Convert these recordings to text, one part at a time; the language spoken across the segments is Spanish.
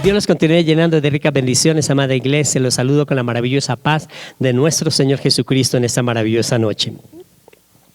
Dios los continúe llenando de ricas bendiciones, amada iglesia. Los saludo con la maravillosa paz de nuestro Señor Jesucristo en esta maravillosa noche.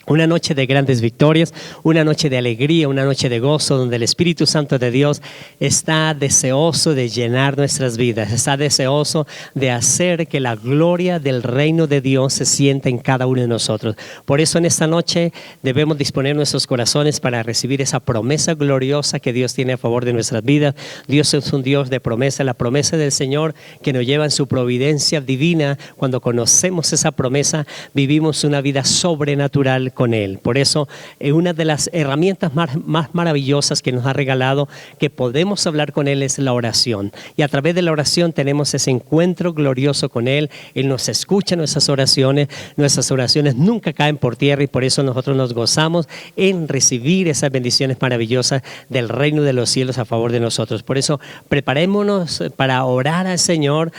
Una noche de grandes victorias, una noche de alegría, una noche de gozo, donde el Espíritu Santo de Dios está deseoso de llenar nuestras vidas, está deseoso de hacer que la gloria del reino de Dios se sienta en cada uno de nosotros. Por eso en esta noche debemos disponer nuestros corazones para recibir esa promesa gloriosa que Dios tiene a favor de nuestras vidas. Dios es un Dios de promesa, la promesa del Señor que nos lleva en su providencia divina. Cuando conocemos esa promesa, vivimos una vida sobrenatural con Él. Por eso, una de las herramientas más maravillosas que nos ha regalado, que podemos hablar con Él, es la oración. Y a través de la oración tenemos ese encuentro glorioso con Él. Él nos escucha nuestras oraciones nunca caen por tierra, y por eso nosotros nos gozamos en recibir esas bendiciones maravillosas del reino de los cielos a favor de nosotros. Por eso, preparémonos para orar al Señor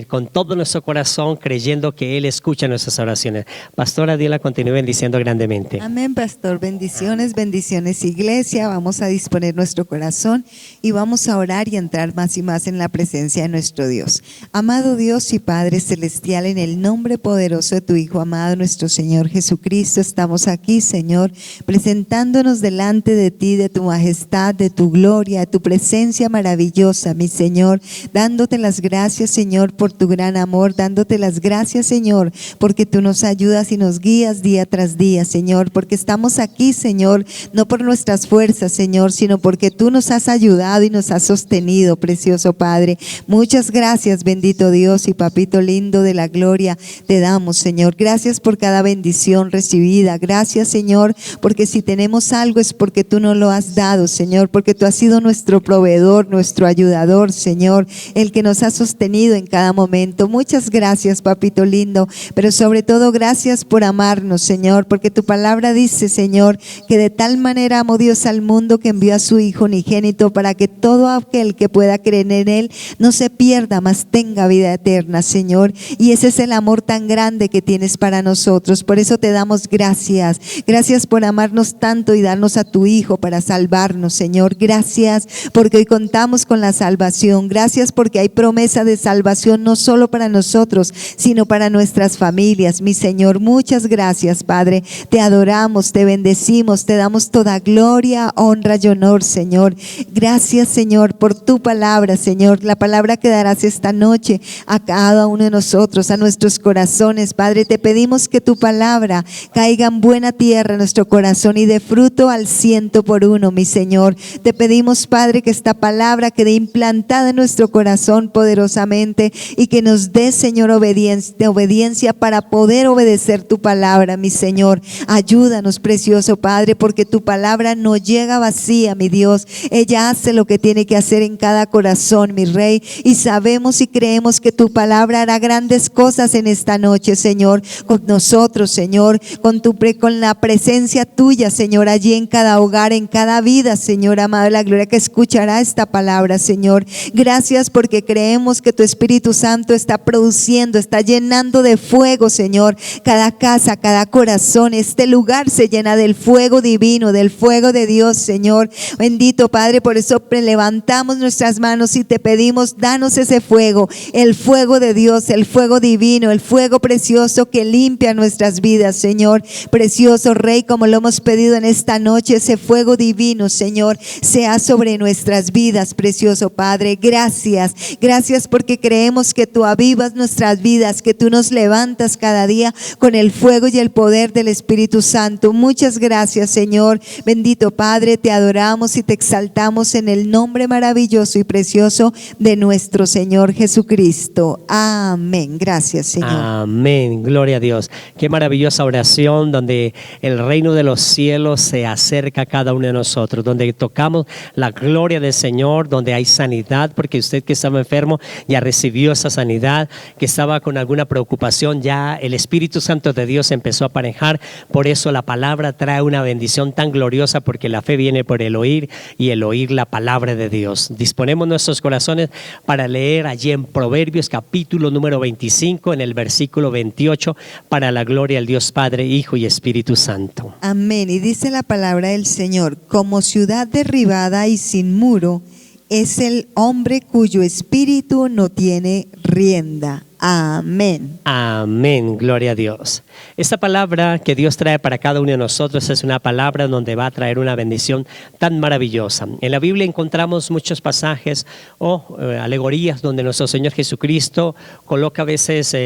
con todo nuestro corazón, creyendo que Él escucha nuestras oraciones. Pastora, Dios la continúe bendiciendo grandemente. Amén, pastor. Bendiciones, bendiciones, iglesia. Vamos a disponer nuestro corazón y vamos a orar y entrar más y más en la presencia de nuestro Dios. Amado Dios y Padre Celestial, en el nombre poderoso de tu Hijo amado, nuestro Señor Jesucristo, estamos aquí, Señor, presentándonos delante de ti, de tu majestad, de tu gloria, de tu presencia maravillosa, mi Señor, dándote las gracias, Señor, por tu gran amor, dándote las gracias, Señor, porque tú nos ayudas y nos guías día tras día, Señor, porque estamos aquí, Señor, no por nuestras fuerzas, Señor, sino porque tú nos has ayudado y nos has sostenido, precioso Padre. Muchas gracias, bendito Dios y papito lindo de la gloria, te damos, Señor. Gracias por cada bendición recibida. Gracias, Señor, porque si tenemos algo es porque tú nos lo has dado, Señor, porque tú has sido nuestro proveedor, nuestro ayudador, Señor, el que nos ha sostenido en cada momento. Muchas gracias, papito lindo, pero sobre todo gracias por amarnos, Señor, porque tu palabra dice, Señor, que de tal manera amó Dios al mundo que envió a su Hijo unigénito para que todo aquel que pueda creer en Él no se pierda, mas tenga vida eterna, Señor. Y ese es el amor tan grande que tienes para nosotros. Por eso te damos gracias. Gracias por amarnos tanto y darnos a tu Hijo para salvarnos, Señor. Gracias porque hoy contamos con la salvación. Gracias porque hay promesa de salvación no solo para nosotros, sino para nuestras familias, mi Señor. Muchas gracias, Padre. Te adoramos, te bendecimos, te damos toda gloria, honra y honor, Señor. Gracias, Señor, por tu palabra, Señor, la palabra que darás esta noche a cada uno de nosotros, a nuestros corazones. Padre, te pedimos que tu palabra caiga en buena tierra en nuestro corazón y dé fruto al 100%, mi Señor. Te pedimos, Padre, que esta palabra quede implantada en nuestro corazón poderosamente y que nos dé, Señor, obediencia para poder obedecer tu palabra, mi Señor. Ayúdanos, precioso Padre, porque tu palabra no llega vacía, mi Dios. Ella hace lo que tiene que hacer en cada corazón, mi Rey, y sabemos y creemos que tu palabra hará grandes cosas en esta noche, Señor, con nosotros, Señor, con la presencia tuya, Señor, allí en cada hogar, en cada vida, Señor amado de la gloria, que escuchará esta palabra, Señor. Gracias porque creemos que tu Espíritu Santo está produciendo, está llenando de fuego, Señor, cada casa, cada corazón. Este lugar se llena del fuego divino, del fuego de Dios, Señor. Bendito Padre, por eso levantamos nuestras manos y te pedimos, danos ese fuego, el fuego de Dios, el fuego divino, el fuego precioso que limpia nuestras vidas, Señor. Precioso Rey, como lo hemos pedido en esta noche, ese fuego divino, Señor, sea sobre nuestras vidas, precioso Padre. Gracias, gracias porque creemos que tú avivas nuestras vidas, que tú nos levantas cada día con el fuego y el poder del Espíritu Santo. Muchas gracias, Señor. Bendito Padre, te adoramos y te exaltamos en el nombre maravilloso y precioso de nuestro Señor Jesucristo. Amén. Gracias, Señor. Amén. Gloria a Dios. Qué maravillosa oración donde el reino de los cielos se acerca a cada uno de nosotros, donde tocamos la gloria del Señor, donde hay sanidad, porque usted que estaba enfermo ya recibió esa sanidad, que estaba con alguna preocupación, ya el Espíritu Santo de Dios empezó a aparejar. Por eso la palabra trae una bendición tan gloriosa, porque la fe viene por el oír y el oír la palabra de Dios. Disponemos nuestros corazones para leer allí en Proverbios capítulo número 25, en el versículo 28, para la gloria del Dios Padre, Hijo y Espíritu Santo. Amén. Y dice la palabra del Señor: como ciudad derribada y sin muro, es el hombre cuyo espíritu no tiene rienda. Amén. Amén, gloria a Dios. Esta palabra que Dios trae para cada uno de nosotros es una palabra donde va a traer una bendición tan maravillosa. En la Biblia encontramos muchos pasajes o alegorías donde nuestro Señor Jesucristo coloca a veces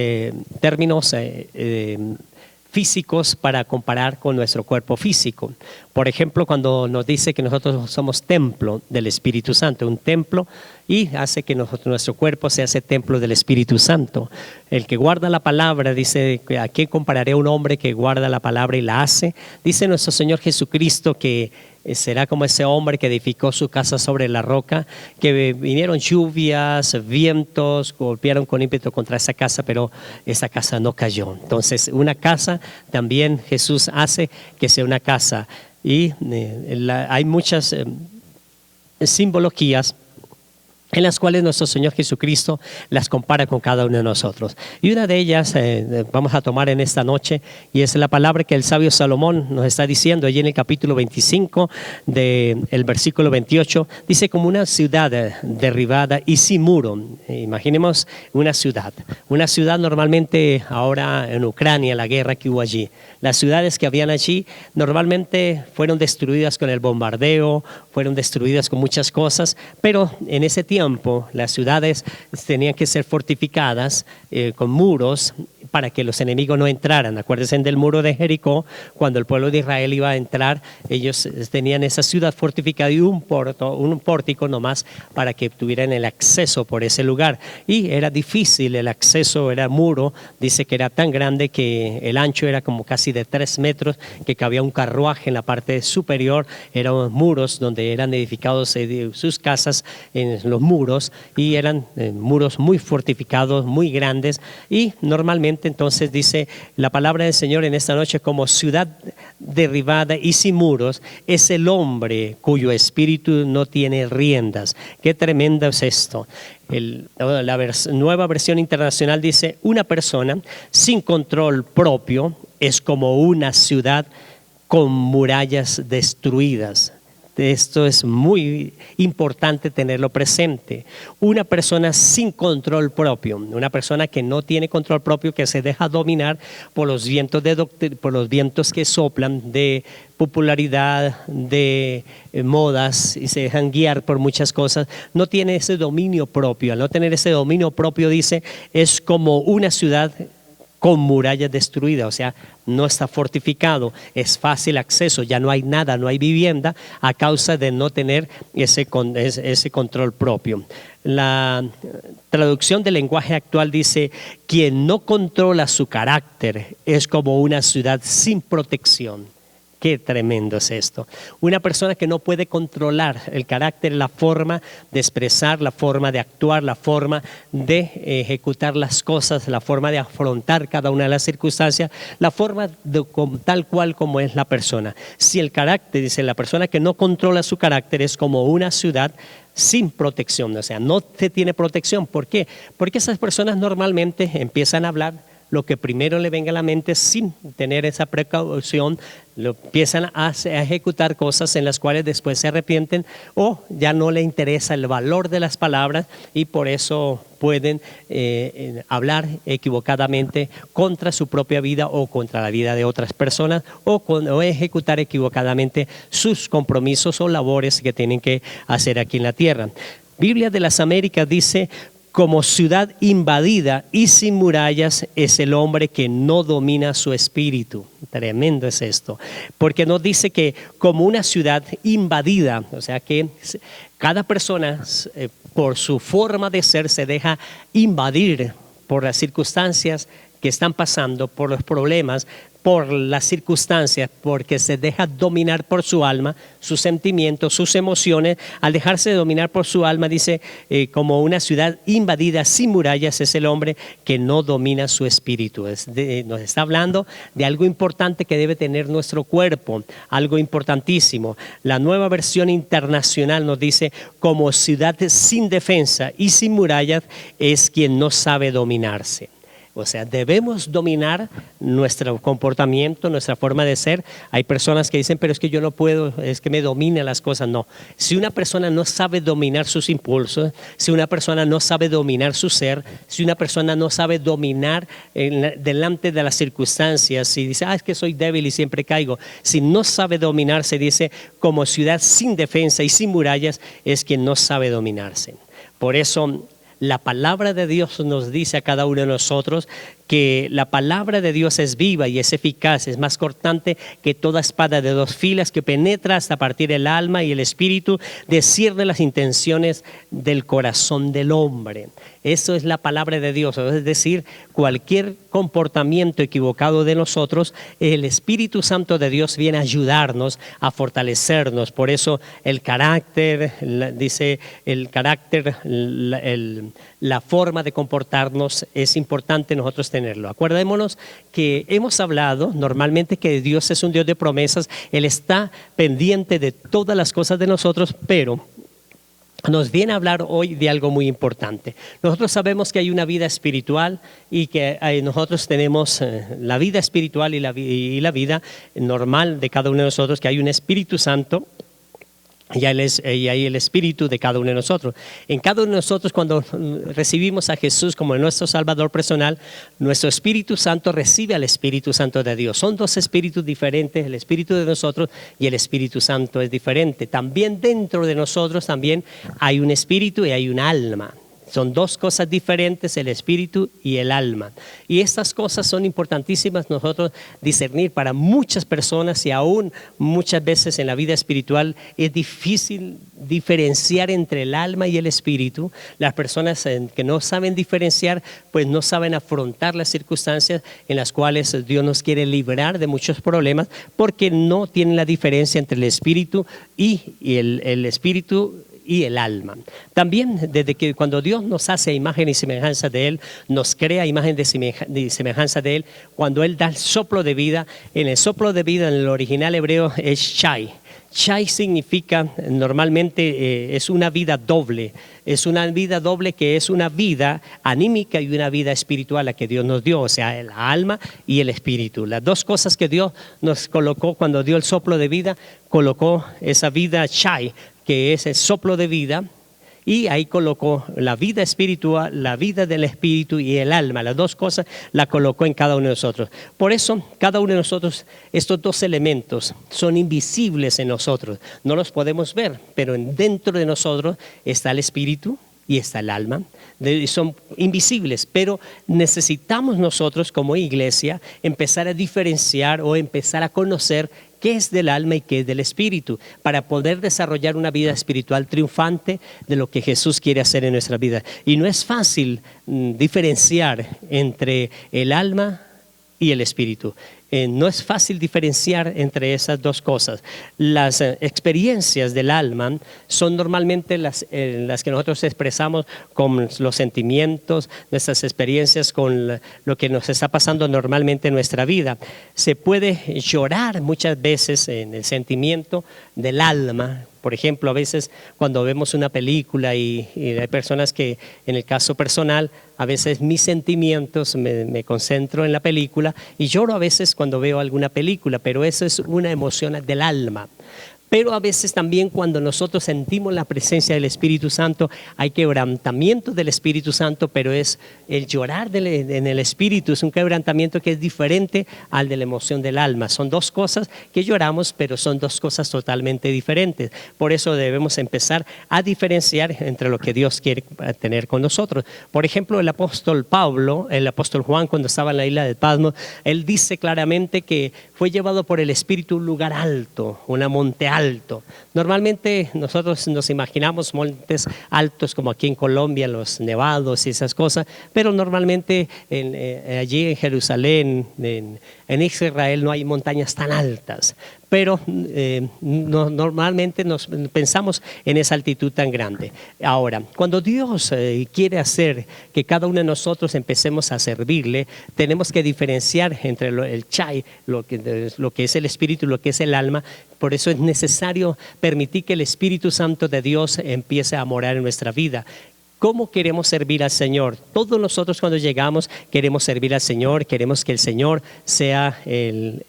términos físicos para comparar con nuestro cuerpo físico. Por ejemplo, cuando nos dice que nosotros somos templo del Espíritu Santo, un templo, y hace que nuestro cuerpo se hace templo del Espíritu Santo. El que guarda la palabra, dice, ¿a quién compararé a un hombre que guarda la palabra y la hace? Dice nuestro Señor Jesucristo que será como ese hombre que edificó su casa sobre la roca, que vinieron lluvias, vientos, golpearon con ímpetu contra esa casa, pero esa casa no cayó. Entonces, una casa también Jesús hace que sea una casa. Y hay muchas simbologías en las cuales nuestro Señor Jesucristo las compara con cada uno de nosotros. Y una de ellas vamos a tomar en esta noche, y es la palabra que el sabio Salomón nos está diciendo allí en el capítulo 25 del versículo 28. Dice: como una ciudad derribada y sin muro. Imaginemos una ciudad normalmente ahora en Ucrania, la guerra que hubo allí. Las ciudades que habían allí normalmente fueron destruidas con el bombardeo, fueron destruidas con muchas cosas, pero en ese tiempo las ciudades tenían que ser fortificadas con muros para que los enemigos no entraran. Acuérdense del muro de Jericó, cuando el pueblo de Israel iba a entrar, ellos tenían esa ciudad fortificada y un pórtico nomás para que tuvieran el acceso por ese lugar. Y era difícil el acceso, era muro, dice que era tan grande que el ancho era como casi de 3 metros, que cabía un carruaje en la parte superior. Eran muros donde eran edificados sus casas en los muros, y eran muros muy fortificados, muy grandes, y normalmente entonces dice la palabra del Señor en esta noche: como ciudad derribada y sin muros es el hombre cuyo espíritu no tiene riendas. Qué tremendo es esto. La nueva versión internacional dice: una persona sin control propio es como una ciudad con murallas destruidas. Esto es muy importante tenerlo presente. Una persona sin control propio, una persona que no tiene control propio, que se deja dominar por los vientos por los vientos que soplan de popularidad, de modas, y se dejan guiar por muchas cosas, no tiene ese dominio propio. Al no tener ese dominio propio, dice, es como una ciudad con murallas destruidas, o sea, no está fortificado, es fácil acceso, ya no hay nada, no hay vivienda a causa de no tener ese control propio. La traducción del lenguaje actual dice: quien no controla su carácter es como una ciudad sin protección. Qué tremendo es esto. Una persona que no puede controlar el carácter, la forma de expresar, la forma de actuar, la forma de ejecutar las cosas, la forma de afrontar cada una de las circunstancias, la forma tal cual como es la persona. Si el carácter, dice, la persona que no controla su carácter es como una ciudad sin protección, o sea, no se tiene protección. ¿Por qué? Porque esas personas normalmente empiezan a hablar lo que primero le venga a la mente sin tener esa precaución, lo empiezan a ejecutar cosas en las cuales después se arrepienten, o ya no le interesa el valor de las palabras, y por eso pueden hablar equivocadamente contra su propia vida o contra la vida de otras personas, o ejecutar equivocadamente sus compromisos o labores que tienen que hacer aquí en la tierra. Biblia de las Américas dice: como ciudad invadida y sin murallas es el hombre que no domina su espíritu. Tremendo es esto, porque nos dice que como una ciudad invadida, o sea que cada persona por su forma de ser se deja invadir por las circunstancias que están pasando, por los problemas, por las circunstancias, porque se deja dominar por su alma, sus sentimientos, sus emociones. Al dejarse dominar por su alma, dice, como una ciudad invadida sin murallas es el hombre que no domina su espíritu. Nos está hablando de algo importante que debe tener nuestro cuerpo, algo importantísimo. La nueva versión internacional nos dice: como ciudad sin defensa y sin murallas es quien no sabe dominarse. O sea, debemos dominar nuestro comportamiento, nuestra forma de ser. Hay personas que dicen, pero es que yo no puedo, es que me dominan las cosas. No. Si una persona no sabe dominar sus impulsos, si una persona no sabe dominar su ser, si una persona no sabe dominar delante de las circunstancias, si dice, es que soy débil y siempre caigo. Si no sabe dominarse, dice, como ciudad sin defensa y sin murallas, es quien no sabe dominarse. Por eso, la palabra de Dios nos dice a cada uno de nosotros que la palabra de Dios es viva y es eficaz, es más cortante que toda espada de dos filas, que penetra hasta partir el alma y el espíritu, discierne las intenciones del corazón del hombre. Eso es la palabra de Dios, es decir, cualquier comportamiento equivocado de nosotros, el Espíritu Santo de Dios viene a ayudarnos, a fortalecernos. Por eso el carácter, dice el carácter, la forma de comportarnos es importante nosotros tenerlo. Acuérdémonos que hemos hablado normalmente que Dios es un Dios de promesas, Él está pendiente de todas las cosas de nosotros, pero nos viene a hablar hoy de algo muy importante. Nosotros sabemos que hay una vida espiritual y que nosotros tenemos la vida espiritual y la vida normal de cada uno de nosotros, que hay un Espíritu Santo. Y hay el Espíritu de cada uno de nosotros. En cada uno de nosotros, cuando recibimos a Jesús como nuestro Salvador personal, nuestro Espíritu Santo recibe al Espíritu Santo de Dios. Son dos espíritus diferentes, el Espíritu de nosotros y el Espíritu Santo es diferente. También dentro de nosotros también hay un espíritu y hay un alma. Son dos cosas diferentes, el espíritu y el alma. Y estas cosas son importantísimas nosotros discernir para muchas personas, y aún muchas veces en la vida espiritual es difícil diferenciar entre el alma y el espíritu. Las personas que no saben diferenciar, pues no saben afrontar las circunstancias en las cuales Dios nos quiere librar de muchos problemas, porque no tienen la diferencia entre el espíritu y el espíritu y el alma. También desde que cuando Dios nos hace imagen y semejanza de Él, nos crea imagen y semejanza de Él, cuando Él da el soplo de vida, en el soplo de vida en el original hebreo es Shai. Shai significa normalmente es una vida doble, que es una vida anímica y una vida espiritual la que Dios nos dio, o sea, el alma y el espíritu. Las dos cosas que Dios nos colocó cuando dio el soplo de vida, colocó esa vida Shai, que es el soplo de vida, y ahí colocó la vida espiritual, la vida del espíritu y el alma. Las dos cosas la colocó en cada uno de nosotros. Por eso, cada uno de nosotros, estos dos elementos son invisibles en nosotros. No los podemos ver, pero dentro de nosotros está el espíritu y está el alma. Son invisibles, pero necesitamos nosotros como iglesia empezar a diferenciar o empezar a conocer qué es del alma y qué es del espíritu, para poder desarrollar una vida espiritual triunfante de lo que Jesús quiere hacer en nuestra vida. Y no es fácil diferenciar entre el alma y el espíritu. No es fácil diferenciar entre esas dos cosas. Las experiencias del alma son normalmente las que nosotros expresamos con los sentimientos, nuestras experiencias con lo que nos está pasando normalmente en nuestra vida. Se puede llorar muchas veces en el sentimiento del alma. Por ejemplo, a veces cuando vemos una película y hay personas que, en el caso personal, a veces mis sentimientos me concentro en la película y lloro a veces cuando veo alguna película, pero eso es una emoción del alma. Pero a veces también cuando nosotros sentimos la presencia del Espíritu Santo, hay quebrantamiento del Espíritu Santo, pero es el llorar en el Espíritu, es un quebrantamiento que es diferente al de la emoción del alma. Son dos cosas que lloramos, pero son dos cosas totalmente diferentes. Por eso debemos empezar a diferenciar entre lo que Dios quiere tener con nosotros. Por ejemplo, el apóstol Juan, cuando estaba en la isla de Patmos, él dice claramente que fue llevado por el Espíritu a un lugar alto, una monte alto. Normalmente nosotros nos imaginamos montes altos como aquí en Colombia, los nevados y esas cosas, pero normalmente allí en Jerusalén, en Israel no hay montañas tan altas. Pero normalmente nos pensamos en esa altitud tan grande. Ahora, cuando Dios quiere hacer que cada uno de nosotros empecemos a servirle, tenemos que diferenciar entre el Shai, lo que es el espíritu y lo que es el alma. Por eso es necesario permitir que el Espíritu Santo de Dios empiece a morar en nuestra vida. ¿Cómo queremos servir al Señor? Todos nosotros cuando llegamos queremos servir al Señor, queremos que el Señor sea el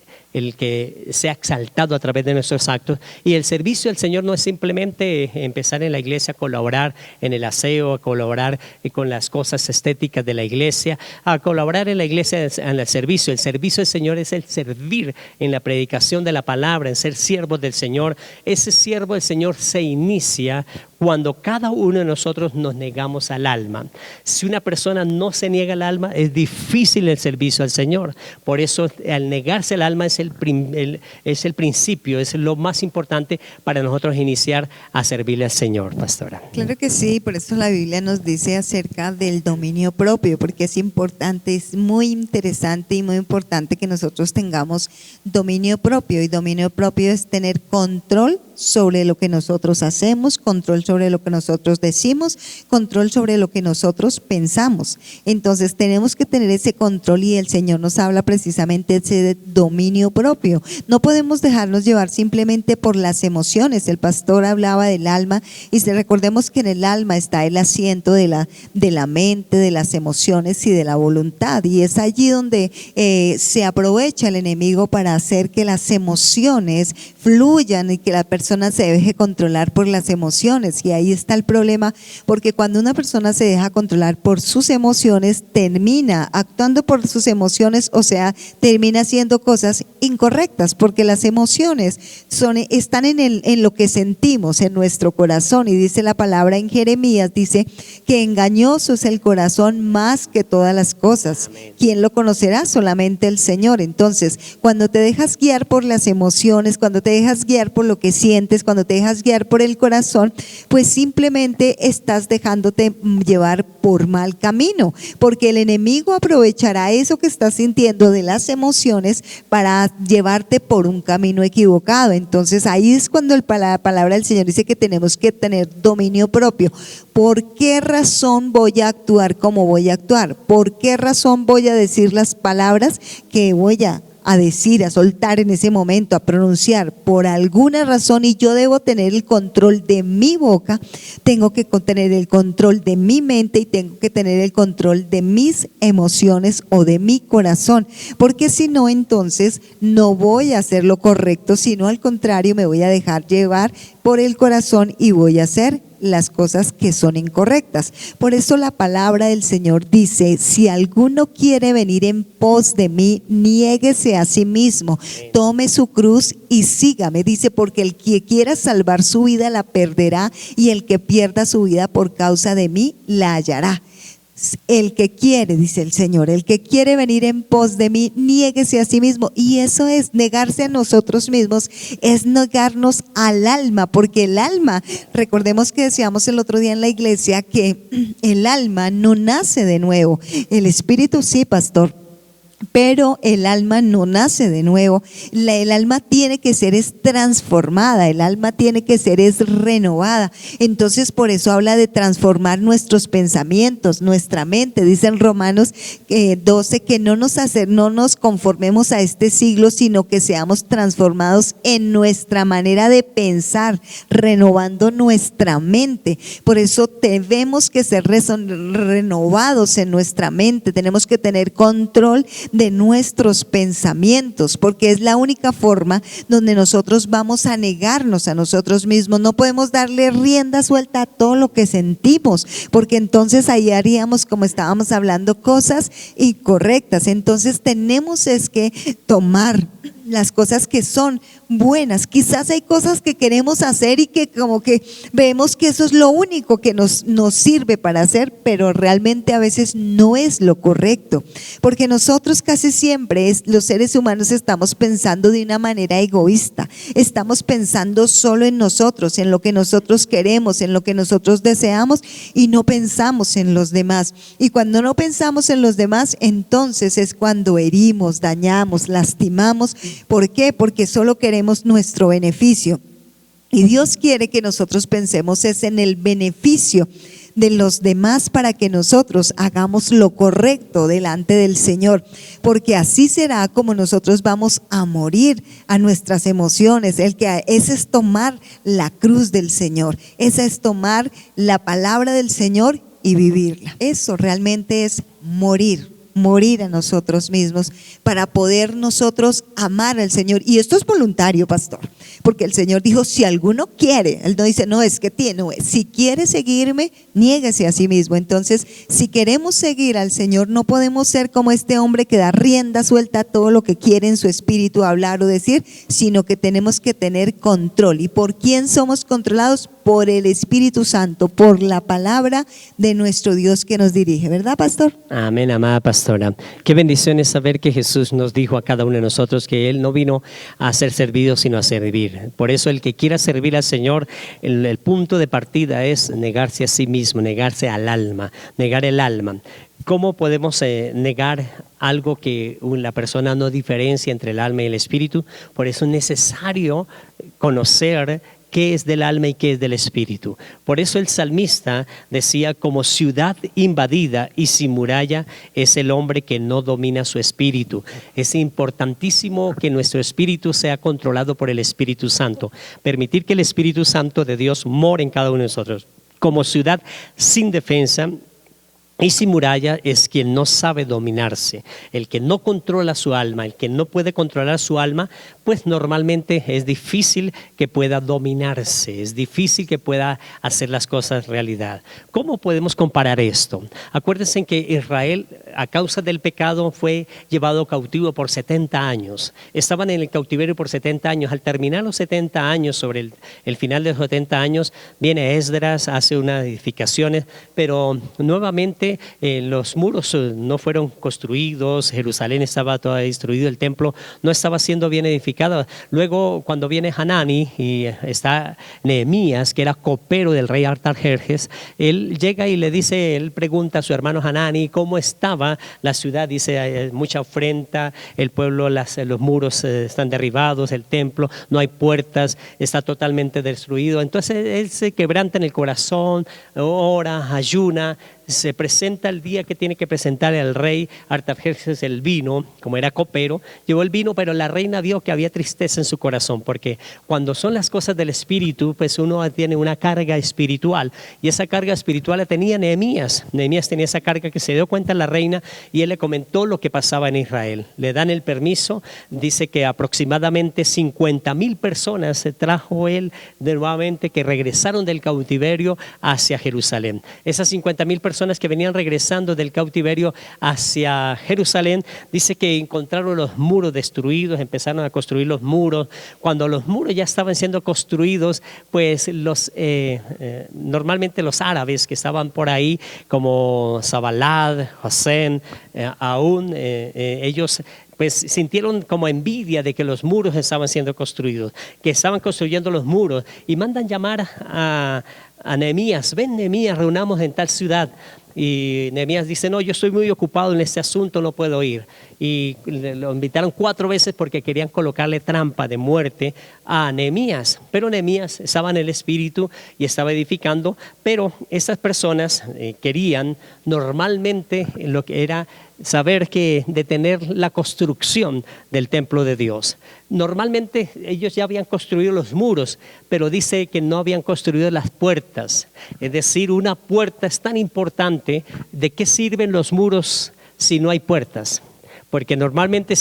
que sea exaltado a través de nuestros actos. Y el servicio al Señor no es simplemente empezar en la iglesia a colaborar en el aseo, a colaborar con las cosas estéticas de la iglesia, a colaborar en la iglesia en el servicio. El servicio del Señor es el servir en la predicación de la palabra, en ser siervos del Señor. Ese siervo del Señor se inicia cuando cada uno de nosotros nos negamos al alma. Si una persona no se niega al alma, es difícil el servicio al Señor. Por eso, al negarse al alma es el principio, es lo más importante para nosotros iniciar a servirle al Señor, pastora. Claro que sí, por eso la Biblia nos dice acerca del dominio propio, porque es importante, es muy interesante y muy importante que nosotros tengamos dominio propio, y dominio propio es tener control sobre lo que nosotros hacemos, control sobre lo que nosotros decimos, control sobre lo que nosotros pensamos. Entonces tenemos que tener ese control, y el Señor nos habla precisamente de ese dominio propio. No podemos dejarnos llevar simplemente por las emociones. El pastor hablaba del alma, y recordemos que en el alma está el asiento de la mente, de las emociones y de la voluntad, y es allí donde se aprovecha el enemigo para hacer que las emociones fluyan y que la persona se deje controlar por las emociones. Y ahí está el problema, porque cuando una persona se deja controlar por sus emociones, termina actuando por sus emociones, o sea, termina haciendo cosas incorrectas, porque las emociones están en lo que sentimos, en nuestro corazón. Y dice la palabra en Jeremías, dice que engañoso es el corazón más que todas las cosas. Amén. ¿Quién lo conocerá? Solamente el Señor. Entonces, cuando te dejas guiar por las emociones, cuando te dejas guiar por lo que sientes, cuando te dejas guiar por el corazón, pues simplemente estás dejándote llevar por mal camino, porque el enemigo aprovechará eso que estás sintiendo de las emociones para llevarte por un camino equivocado. Entonces ahí es cuando la palabra del Señor dice que tenemos que tener dominio propio. ¿Por qué razón voy a actuar como voy a actuar? ¿Por qué razón voy a decir las palabras que voy a decir, a soltar en ese momento, a pronunciar? Por alguna razón, y yo debo tener el control de mi boca, tengo que tener el control de mi mente, y tengo que tener el control de mis emociones o de mi corazón, porque si no, entonces no voy a hacer lo correcto, sino al contrario, me voy a dejar llevar por el corazón y voy a hacer las cosas que son incorrectas. Por eso la palabra del Señor dice: si alguno quiere venir en pos de mí, niéguese a sí mismo, tome su cruz y sígame. Dice, porque el que quiera salvar su vida la perderá, y el que pierda su vida por causa de mí la hallará. El que quiere, dice el Señor, el que quiere venir en pos de mí, niéguese a sí mismo. Y eso es negarse a nosotros mismos, es negarnos al alma, porque el alma, recordemos que decíamos el otro día en la iglesia que el alma no nace de nuevo. El espíritu sí, pastor, pero el alma no nace de nuevo. El alma tiene que ser transformada, el alma tiene que ser renovada. Entonces por eso habla de transformar nuestros pensamientos, nuestra mente. Dice en Romanos 12 que no nos conformemos a este siglo, sino que seamos transformados en nuestra manera de pensar, renovando nuestra mente. Por eso debemos que ser renovados en nuestra mente, tenemos que tener control de nuestros pensamientos, porque es la única forma donde nosotros vamos a negarnos a nosotros mismos. No podemos darle rienda suelta a todo lo que sentimos, porque entonces ahí haríamos, como estábamos hablando, cosas incorrectas. Entonces tenemos que tomar las cosas que son buenas. Quizás hay cosas que queremos hacer y que como que vemos que eso es lo único que nos sirve para hacer, pero realmente a veces no es lo correcto, porque nosotros casi siempre los seres humanos estamos pensando de una manera egoísta, estamos pensando solo en nosotros, en lo que nosotros queremos, en lo que nosotros deseamos, y no pensamos en los demás. Y cuando no pensamos en los demás, entonces es cuando herimos, dañamos, lastimamos. ¿Por qué? Porque solo queremos nuestro beneficio. Y Dios quiere que nosotros pensemos en el beneficio de los demás, para que nosotros hagamos lo correcto delante del Señor, porque así será como nosotros vamos a morir a nuestras emociones. Ese es tomar la cruz del Señor, esa es tomar la palabra del Señor y vivirla. Eso realmente es morir a nosotros mismos para poder nosotros amar al Señor. Y esto es voluntario, pastor, porque el Señor dijo, si alguno quiere, Él no dice, no, es que tiene, no, si quiere seguirme, niéguese a sí mismo. Entonces, si queremos seguir al Señor, no podemos ser como este hombre que da rienda suelta a todo lo que quiere en su espíritu hablar o decir, sino que tenemos que tener control. ¿Y por quién somos controlados? Por el Espíritu Santo, por la palabra de nuestro Dios que nos dirige, ¿verdad, pastor? Amén, amada pastora. Qué bendición es saber que Jesús nos dijo a cada uno de nosotros que Él no vino a ser servido, sino a servir. Por eso el que quiera servir al Señor, el punto de partida es negarse a sí mismo, negarse al alma, negar el alma. ¿Cómo podemos negar algo que la persona no diferencia entre el alma y el espíritu? Por eso es necesario conocer qué es del alma y qué es del espíritu. Por eso el salmista decía, como ciudad invadida y sin muralla es el hombre que no domina su espíritu. Es importantísimo que nuestro espíritu sea controlado por el Espíritu Santo. Permitir que el Espíritu Santo de Dios more en cada uno de nosotros. Como ciudad sin defensa y sin muralla es quien no sabe dominarse, el que no controla su alma, el que no puede controlar su alma, pues normalmente es difícil que pueda dominarse, es difícil que pueda hacer las cosas realidad. ¿Cómo podemos comparar esto? Acuérdense que Israel, a causa del pecado, fue llevado cautivo por 70 años. Estaban en el cautiverio por 70 años. Al terminar los 70 años, sobre el final de los 70 años, viene Esdras, hace unas edificaciones, pero nuevamente los muros no fueron construidos, Jerusalén estaba toda destruido, el templo no estaba siendo bien edificado. Luego, cuando viene Hanani y está Nehemías, que era copero del rey Artajerjes, él llega y le dice, él pregunta a su hermano Hanani cómo estaba la ciudad. Dice, hay mucha afrenta, el pueblo, los muros están derribados, el templo, no hay puertas, está totalmente destruido. Entonces él se quebranta en el corazón, ora, ayuna, se presenta el día que tiene que presentar al rey Artajerjes el vino, como era copero, llevó el vino, pero la reina vio que había tristeza en su corazón, porque cuando son las cosas del espíritu, pues uno tiene una carga espiritual, y esa carga espiritual la tenía Nehemías. Nehemías tenía esa carga que se dio cuenta la reina, y él le comentó lo que pasaba en Israel. Le dan el permiso, dice que aproximadamente 50,000 personas se trajo él nuevamente, que regresaron del cautiverio hacia Jerusalén. Esas 50,000 personas que venían regresando del cautiverio hacia Jerusalén, dice que encontraron los muros destruidos, empezaron a construir los muros. Cuando los muros ya estaban siendo construidos, pues normalmente los árabes que estaban por ahí, como Zabalad, Hosén, ellos pues sintieron como envidia de que los muros estaban siendo construidos, que estaban construyendo los muros, y mandan llamar a Nehemías. Ven, Nehemías, reunamos en tal ciudad. Y Nehemías dice, no, yo estoy muy ocupado en este asunto, no puedo ir. Y lo invitaron 4 veces porque querían colocarle trampa de muerte a Nehemías. Pero Nehemías estaba en el espíritu y estaba edificando, pero esas personas querían normalmente lo que era saber que detener la construcción del templo de Dios. Normalmente ellos ya habían construido los muros, pero dice que no habían construido las puertas. Es decir, una puerta es tan importante. ¿De qué sirven los muros si no hay puertas? Porque normalmente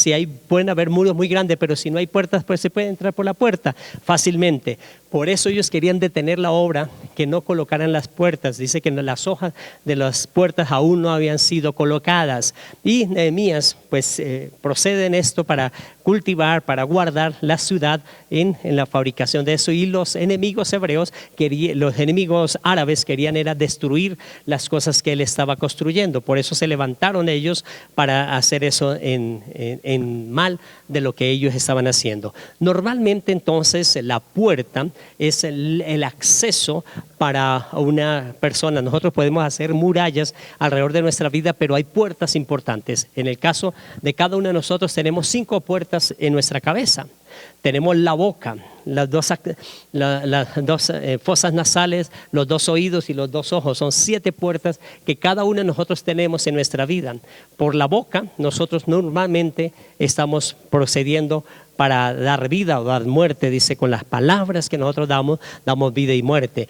pueden haber muros muy grandes, pero si no hay puertas, pues se puede entrar por la puerta fácilmente. Por eso ellos querían detener la obra, que no colocaran las puertas. Dice que las hojas de las puertas aún no habían sido colocadas. Y Nehemías pues procede en esto para cultivar, para guardar la ciudad en la fabricación de eso. Y los enemigos hebreos, los enemigos árabes querían era destruir las cosas que él estaba construyendo. Por eso se levantaron ellos para hacer eso en mal de lo que ellos estaban haciendo. Normalmente entonces la puerta es el acceso para una persona. Nosotros podemos hacer murallas alrededor de nuestra vida, pero hay puertas importantes. En el caso de cada uno de nosotros tenemos 5 puertas en nuestra cabeza. Tenemos la boca, las dos fosas nasales, los 2 oídos y los 2 ojos. Son 7 puertas que cada uno de nosotros tenemos en nuestra vida. Por la boca nosotros normalmente estamos procediendo para dar vida o dar muerte. Dice, con las palabras que nosotros damos vida y muerte.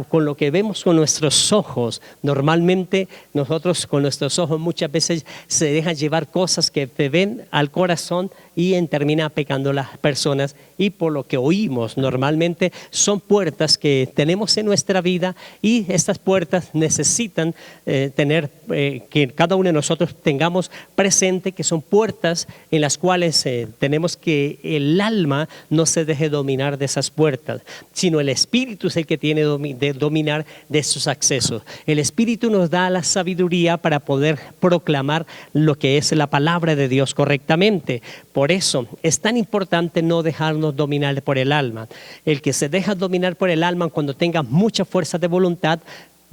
Con lo que vemos con nuestros ojos, normalmente nosotros con nuestros ojos muchas veces se dejan llevar cosas que te ven al corazón y termina pecando las personas. Y por lo que oímos, normalmente son puertas que tenemos en nuestra vida, y estas puertas necesitan tener, que cada uno de nosotros tengamos presente que son puertas en las cuales tenemos que el alma no se deje dominar de esas puertas, sino el Espíritu es el que tiene de dominar de sus accesos. El Espíritu nos da la sabiduría para poder proclamar lo que es la palabra de Dios correctamente. Por eso es tan importante no dejarnos dominar por el alma. El que se deja dominar por el alma, cuando tenga mucha fuerza de voluntad,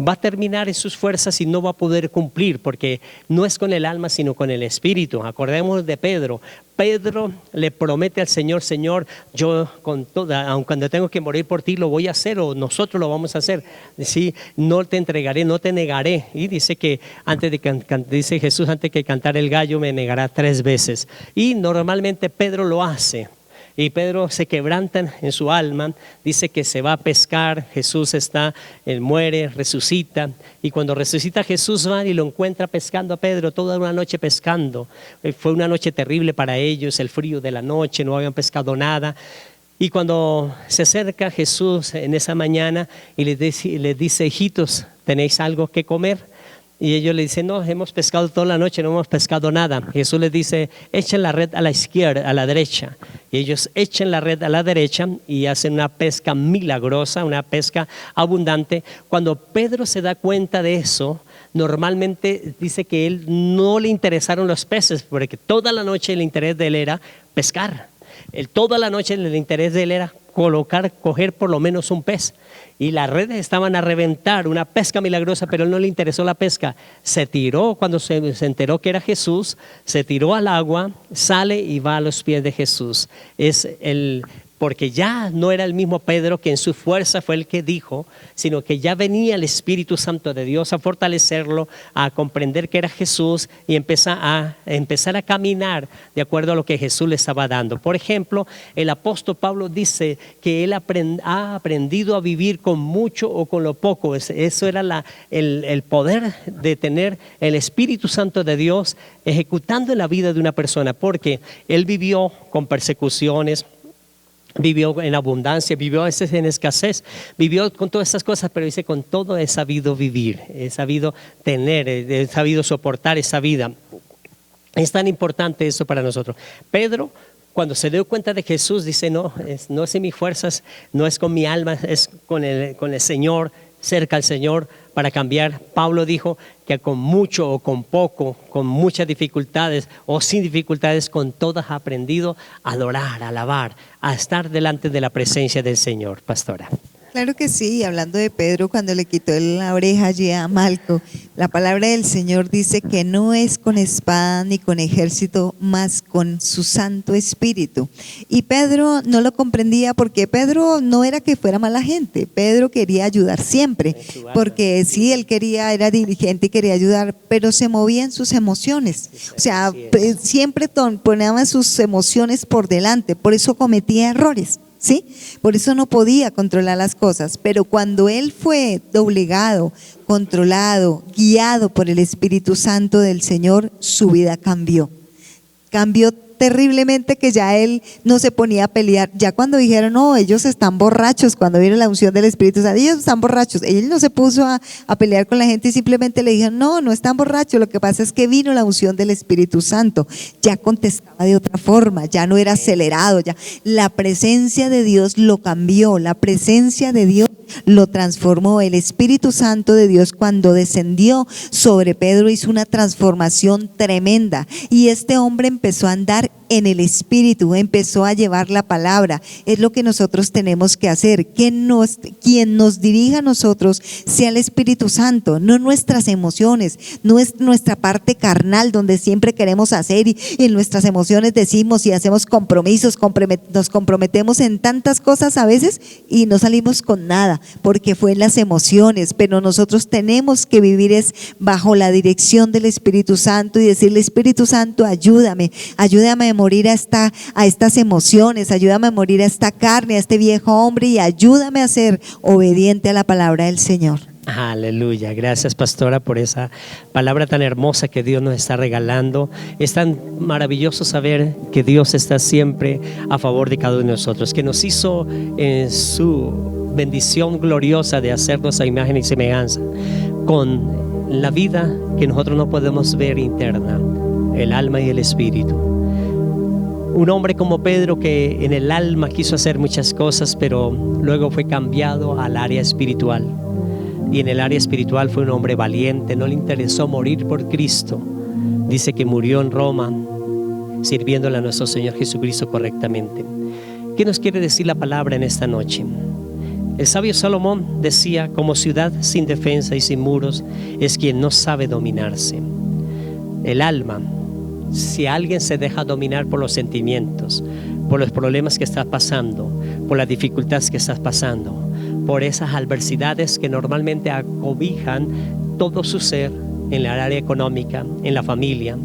va a terminar en sus fuerzas y no va a poder cumplir, porque no es con el alma sino con el Espíritu. Acordémonos de Pedro. Pedro le promete al Señor: Señor, yo con toda, aun cuando tengo que morir por ti, lo voy a hacer, o nosotros lo vamos a hacer. Sí, no te entregaré, no te negaré. Y dice que dice Jesús, antes que cantar el gallo me negará 3 veces. Y normalmente Pedro lo hace. Y Pedro se quebranta en su alma, dice que se va a pescar. Jesús él muere, resucita, y cuando resucita Jesús va y lo encuentra pescando a Pedro, toda una noche pescando. Fue una noche terrible para ellos, el frío de la noche, no habían pescado nada. Y cuando se acerca Jesús en esa mañana y les dice: hijitos, ¿tenéis algo que comer? Y ellos le dicen: no, hemos pescado toda la noche, no hemos pescado nada. Jesús les dice: echen la red a la izquierda, a la derecha. Y ellos echan la red a la derecha y hacen una pesca milagrosa, una pesca abundante. Cuando Pedro se da cuenta de eso, normalmente dice que él no le interesaron los peces, porque toda la noche el interés de él era pescar. Toda la noche el interés de él era coger por lo menos un pez. Y las redes estaban a reventar, una pesca milagrosa, pero a él no le interesó la pesca. Se tiró cuando se enteró que era Jesús, se tiró al agua, sale y va a los pies de Jesús. Porque ya no era el mismo Pedro que en su fuerza fue el que dijo, sino que ya venía el Espíritu Santo de Dios a fortalecerlo, a comprender que era Jesús y empezar a caminar de acuerdo a lo que Jesús le estaba dando. Por ejemplo, el apóstol Pablo dice que él ha aprendido a vivir con mucho o con lo poco. Eso era el poder de tener el Espíritu Santo de Dios ejecutando en la vida de una persona, porque él vivió con persecuciones, vivió en abundancia, vivió a veces en escasez, vivió con todas esas cosas, pero dice: con todo he sabido vivir, he sabido tener, he sabido soportar esa vida. Es tan importante eso para nosotros. Pedro, cuando se dio cuenta de Jesús, dice: no es en mis fuerzas, no es con mi alma, es con el Señor, cerca al Señor para cambiar. Pablo dijo que con mucho o con poco, con muchas dificultades o sin dificultades, con todas ha aprendido a adorar, a alabar, a estar delante de la presencia del Señor. Pastora. Claro que sí, hablando de Pedro, cuando le quitó la oreja allí a Malco, la palabra del Señor dice que no es con espada ni con ejército, mas con su Santo Espíritu. Y Pedro no lo comprendía, porque Pedro no era que fuera mala gente, Pedro quería ayudar siempre, porque sí, él era diligente y quería ayudar, pero se movía en sus emociones, o sea, siempre ponía sus emociones por delante, por eso cometía errores. ¿Sí? Por eso no podía controlar las cosas, pero cuando él fue doblegado, controlado, guiado por el Espíritu Santo del Señor, su vida cambió terriblemente, que ya él no se ponía a pelear. Ya cuando dijeron: no, ellos están borrachos, cuando vieron la unción del Espíritu Santo, ellos están borrachos, él no se puso a pelear con la gente y simplemente le dijeron: no están borrachos, lo que pasa es que vino la unción del Espíritu Santo. Ya contestaba de otra forma, ya no era acelerado, ya la presencia de Dios lo cambió, la presencia de Dios lo transformó. El Espíritu Santo de Dios, cuando descendió sobre Pedro, hizo una transformación tremenda, y este hombre empezó a andar en el Espíritu, empezó a llevar la palabra. Es lo que nosotros tenemos que hacer, quien nos dirija a nosotros sea el Espíritu Santo, no nuestras emociones, no es nuestra parte carnal donde siempre queremos hacer y en nuestras emociones decimos y hacemos compromisos, nos comprometemos en tantas cosas a veces y no salimos con nada porque fue en las emociones. Pero nosotros tenemos que vivir bajo la dirección del Espíritu Santo y decirle: Espíritu Santo, ayúdame a morir a estas emociones, ayúdame a morir a esta carne, a este viejo hombre y ayúdame a ser obediente a la palabra del Señor. Aleluya, gracias pastora por esa palabra tan hermosa que Dios nos está regalando. Es tan maravilloso saber que Dios está siempre a favor de cada uno de nosotros, que nos hizo en su bendición gloriosa de hacernos a imagen y semejanza, con la vida que nosotros no podemos ver interna, el alma y el espíritu. Un hombre como Pedro que en el alma quiso hacer muchas cosas, pero luego fue cambiado al área espiritual. Y en el área espiritual fue un hombre valiente, no le interesó morir por Cristo. Dice que murió en Roma sirviéndole a nuestro Señor Jesucristo correctamente. ¿Qué nos quiere decir la palabra en esta noche? El sabio Salomón decía: como ciudad sin defensa y sin muros es quien no sabe dominarse. El alma, si alguien se deja dominar por los sentimientos, por los problemas que estás pasando, por las dificultades que estás pasando, por esas adversidades que normalmente acobijan todo su ser en la área económica, en la familia,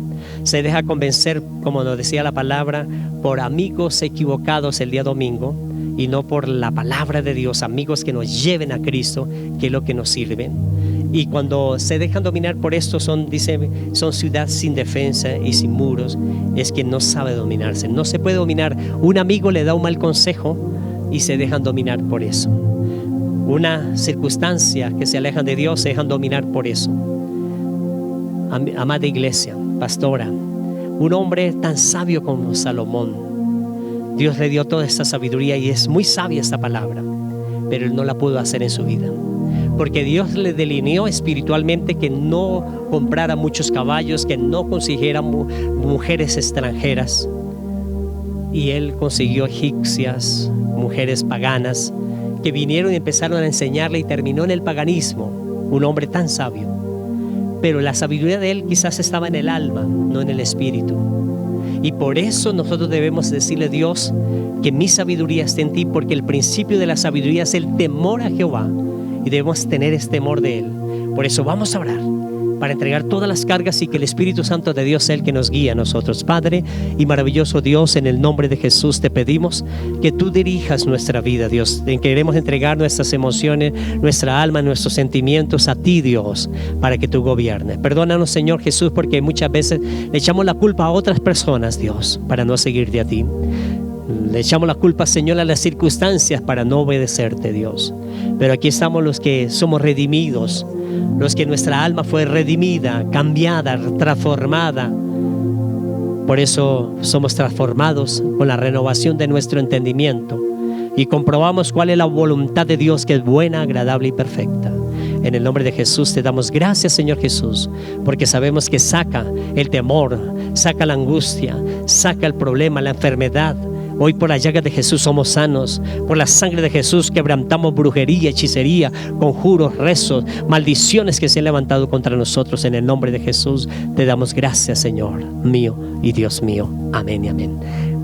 se deja convencer, como nos decía la palabra, por amigos equivocados el día domingo y no por la palabra de Dios, amigos que nos lleven a Cristo, que es lo que nos sirve. Y cuando se dejan dominar por esto, son ciudad sin defensa y sin muros, es quien no sabe dominarse. No se puede dominar. Un amigo le da un mal consejo y se dejan dominar por eso. Una circunstancia que se alejan de Dios se dejan dominar por eso. Amada iglesia, pastora, un hombre tan sabio como Salomón, Dios le dio toda esta sabiduría y es muy sabia esta palabra, pero él no la pudo hacer en su vida, porque Dios le delineó espiritualmente que no comprara muchos caballos, que no consiguiera mujeres extranjeras, y él consiguió egipcias, mujeres paganas, que vinieron y empezaron a enseñarle y terminó en el paganismo. Un hombre tan sabio, pero la sabiduría de él quizás estaba en el alma, no en el espíritu. Y por eso nosotros debemos decirle a Dios que mi sabiduría esté en ti, porque el principio de la sabiduría es el temor a Jehová y debemos tener este temor de él. Por eso vamos a orar para entregar todas las cargas y que el Espíritu Santo de Dios sea el que nos guíe a nosotros. Padre y maravilloso Dios, en el nombre de Jesús te pedimos que tú dirijas nuestra vida, Dios. Queremos entregar nuestras emociones, nuestra alma, nuestros sentimientos a ti, Dios, para que tú gobiernes. Perdónanos, Señor Jesús, porque muchas veces le echamos la culpa a otras personas, Dios, para no seguirte a ti. Le echamos la culpa, Señor, a las circunstancias para no obedecerte, Dios. Pero aquí estamos los que somos redimidos, los que nuestra alma fue redimida, cambiada, transformada. Por eso somos transformados con la renovación de nuestro entendimiento y comprobamos cuál es la voluntad de Dios, que es buena, agradable y perfecta. En el nombre de Jesús te damos gracias, Señor Jesús, porque sabemos que saca el temor, saca la angustia, saca el problema, la enfermedad. Hoy por la llaga de Jesús somos sanos. Por la sangre de Jesús quebrantamos brujería, hechicería, conjuros, rezos, maldiciones que se han levantado contra nosotros. En el nombre de Jesús te damos gracias, Señor mío y Dios mío. Amén y amén.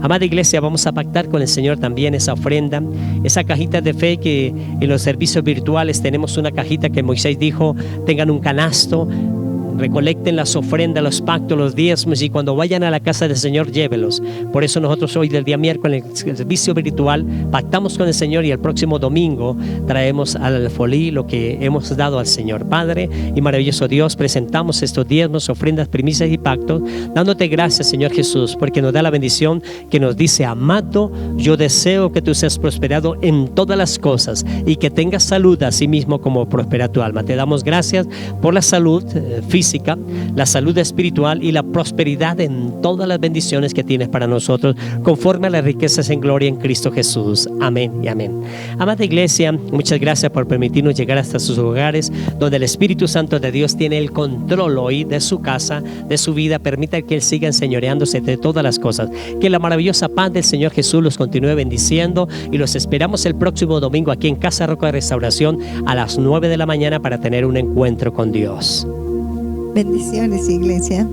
Amada iglesia, vamos a pactar con el Señor también esa ofrenda, esa cajita de fe que en los servicios virtuales tenemos una cajita que Moisés dijo: tengan un canasto, recolecten las ofrendas, los pactos, los diezmos, y cuando vayan a la casa del Señor, llévelos. Por eso nosotros hoy, del día miércoles, en el servicio virtual, pactamos con el Señor, y el próximo domingo traemos al folí lo que hemos dado al Señor. Padre y maravilloso Dios, presentamos estos diezmos, ofrendas, primicias y pactos, dándote gracias, Señor Jesús, porque nos da la bendición que nos dice: amado, yo deseo que tú seas prosperado en todas las cosas y que tengas salud así mismo como prospera tu alma. Te damos gracias por la salud física, la salud espiritual y la prosperidad en todas las bendiciones que tienes para nosotros, conforme a las riquezas en gloria en Cristo Jesús. Amén y amén. Amada iglesia, muchas gracias por permitirnos llegar hasta sus hogares, donde el Espíritu Santo de Dios tiene el control hoy de su casa, de su vida. Permita que Él siga enseñoreándose de todas las cosas. Que la maravillosa paz del Señor Jesús los continúe bendiciendo, y los esperamos el próximo domingo aquí en Casa Roca de Restauración a las 9 de la mañana para tener un encuentro con Dios. Bendiciones, iglesia.